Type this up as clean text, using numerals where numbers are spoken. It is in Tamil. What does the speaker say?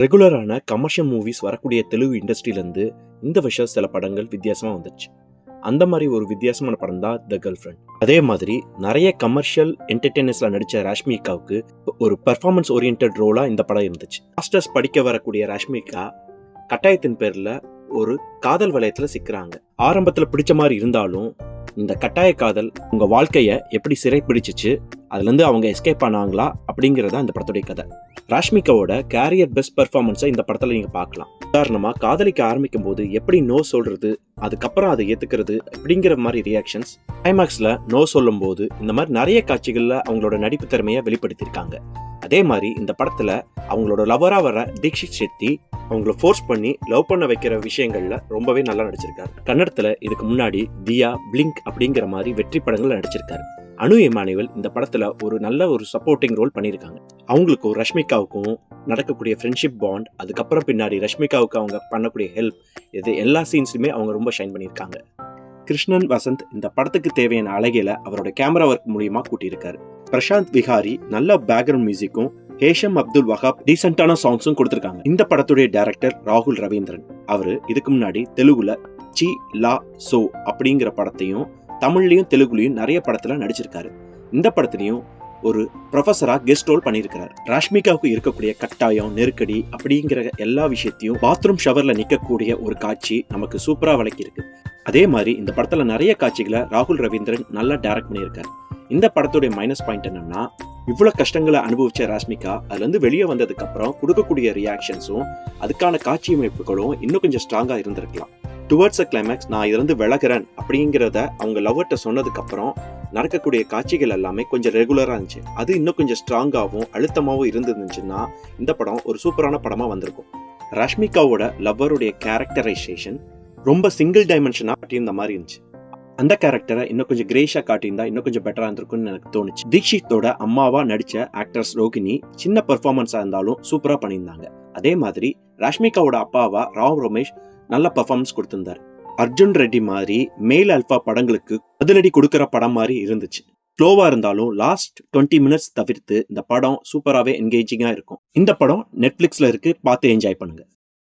ரெகுலரான கமர்ஷியல் மூவிஸ் வரக்கூடிய தெலுங்கு இண்டஸ்ட்ரியிலேருந்து இந்த வருஷம் சில படங்கள் வித்தியாசமாக வந்துச்சு. அந்த மாதிரி ஒரு வித்தியாசமான படம் தான் த கேர்ள் ஃப்ரெண்ட். அதே மாதிரி நிறைய கமர்ஷியல் என்டர்டெய்னர்ஸில் நடித்த ராஷ்மிகாவுக்கு ஒரு பெர்ஃபார்மன்ஸ் ஓரியன்ட் ரோலாக இந்த படம் இருந்துச்சு. மாஸ்டர்ஸ் படிக்க வரக்கூடிய ராஷ்மிகா கட்டாயத்தின் பேரில் ஒரு காதல் வலயத்தில் சிக்கிறாங்க. ஆரம்பத்தில் பிடிச்ச மாதிரி இருந்தாலும் இந்த கட்டாய காதல் உங்க வாழ்க்கையை எப்படி சிறை பிடிச்சிச்சு, அதுலேருந்து அவங்க எஸ்கேப் ஆனாங்களா அப்படிங்கிறத இந்த படத்துடைய கதை. ராஷ்மிகாவோட கேரியர் பெஸ்ட் பெர்ஃபார்மன்ஸை இந்த படத்தில் நீங்கள் பார்க்கலாம். உதாரணமாக காதலிக்க ஆரம்பிக்கும் போது எப்படி நோ சொல்றது, அதுக்கப்புறம் அதை ஏற்றுக்கிறது அப்படிங்கிற மாதிரி ரியாக்ஷன்ஸ், கிளைமேக்ஸில் நோ சொல்லும் போது இந்த மாதிரி நிறைய காட்சிகளில் அவங்களோட நடிப்பு திறமையை வெளிப்படுத்தியிருக்காங்க. அதே மாதிரி இந்த படத்தில் அவங்களோட லவராக வர தீக்ஷித் ஷெட்டி அவங்கள ஃபோர்ஸ் பண்ணி லவ் பண்ண வைக்கிற விஷயங்கள்ல ரொம்பவே நல்லா நடிச்சிருக்காரு. கன்னடத்துல இதுக்கு முன்னாடி தியா, பிளிங்க் அப்படிங்கிற மாதிரி வெற்றி படங்கள்ல நடிச்சிருக்காரு. அனு எமானுவேல் இந்த படத்துல ஒரு நல்ல சப்போர்ட்டிங் ரோல் பண்ணியிருக்காங்க. அவங்களுக்கும் ரஷ்மிகாவுக்கும் நடக்கக்கூடிய ஃப்ரெண்ட்ஷிப் பாண்ட், அதுக்கப்புறம் பின்னாடி ரஷ்மிகாவுக்கு அவங்க பண்ணக்கூடிய ஹெல்ப், இது எல்லா சீன்ஸ்லுமே அவங்க ரொம்ப ஷைன் பண்ணியிருக்காங்க. கிருஷ்ணன் வசந்த் இந்த படத்துக்கு தேவையான அழகில அவரோட கேமரா ஒர்க் மூலியமா கூட்டியிருக்காரு. பிரசாந்த் விஹாரி நல்ல பேக்ரவுண்ட் மியூசிக்கும், ஹேஷம் அப்துல் வஹாப் டீசென்டான சாங்ஸும் கொடுத்திருக்காங்க. இந்த படத்துடைய டைரக்டர் ராகுல் ரவீந்திரன். அவரு இதுக்கு முன்னாடி தெலுங்குல சி லா சோ அப்படிங்கிற படத்தையும் தமிழ்லயும் தெலுங்குலயும் நிறைய படத்துல நடிச்சிருக்காரு. இந்த படத்திலையும் ஒரு ப்ரொஃபஸரா கெஸ்ட் ரோல் பண்ணியிருக்கிறார். ராஷ்மிகாவுக்கு இருக்கக்கூடிய கட்டாயம், நெருக்கடி அப்படிங்கிற எல்லா விஷயத்தையும் பாத்ரூம் ஷவர்ல நிக்கக்கூடிய ஒரு காட்சி நமக்கு சூப்பரா விளக்கியிருக்கு. அதே மாதிரி இந்த படத்துல நிறைய காட்சிகளை ராகுல் ரவீந்திரன் நல்லா டைரக்ட் பண்ணியிருக்காரு. இந்த படத்துடைய மைனஸ் பாயிண்ட் என்னன்னா, இவ்வளவு கஷ்டங்களை அனுபவிச்ச ராஷ்மிகா அதுல இருந்து வெளியே வந்ததுக்கு அப்புறம் கொடுக்கக்கூடிய ரியாக்ஷன்ஸும் அதுக்கான காட்சி அமைப்புகளும் இன்னும் கொஞ்சம் ஸ்ட்ராங்கா இருந்திருக்கலாம். டுவர்ட்ஸ் கிளைமேக்ஸ் நான் இதுல இருந்து விலகிறேன் அப்படிங்கிறத அவங்க லவ்வர்ட்ட சொன்னதுக்கு அப்புறம் நடக்கக்கூடிய காட்சிகள் எல்லாமே கொஞ்சம் ரெகுலரா இருந்துச்சு. அது இன்னும் கொஞ்சம் ஸ்ட்ராங்காகவும் அழுத்தமாகவும் இருந்துச்சுன்னா இந்த படம் ஒரு சூப்பரான படமா வந்திருக்கும். ராஷ்மிகாவோட லவ்வருடைய கேரக்டரைசேஷன் ரொம்ப சிங்கிள் டைமென்ஷனா காட்டியிருந்த மாதிரி இருந்துச்சு. அந்த கேரக்டரை இன்னும் கொஞ்சம் கிரேஷா காட்டியிருந்தா இன்னும் கொஞ்சம் பெட்டரா இருந்திருக்கும்னு எனக்கு தோணுச்சு. தீக்ஷித்தோட அம்மாவா நடிச்ச ஆக்ட்ரஸ் ரோகிணி சின்ன பெர்ஃபார்மன்ஸா இருந்தாலும் சூப்பரா பண்ணியிருந்தாங்க. அதே மாதிரி ராஷ்மிகாவோட அப்பாவா ராவ் ரமேஷ் நல்ல பெர்ஃபார்மன்ஸ் கொடுத்திருந்தாரு. அர்ஜுன் ரெட்டி மாதிரி மேல் அல்பா படங்களுக்கு பதிலடி கொடுக்கிற படம் மாதிரி இருந்துச்சு. ஸ்லோவா இருந்தாலும் லாஸ்ட் 20 மினிட்ஸ் தவிர்த்து இந்த படம் சூப்பராகவே என்கேஜிங்கா இருக்கும். இந்த படம் நெட்ஃபிளிக்ஸ்ல இருக்கு, பார்த்து என்ஜாய் பண்ணுங்க.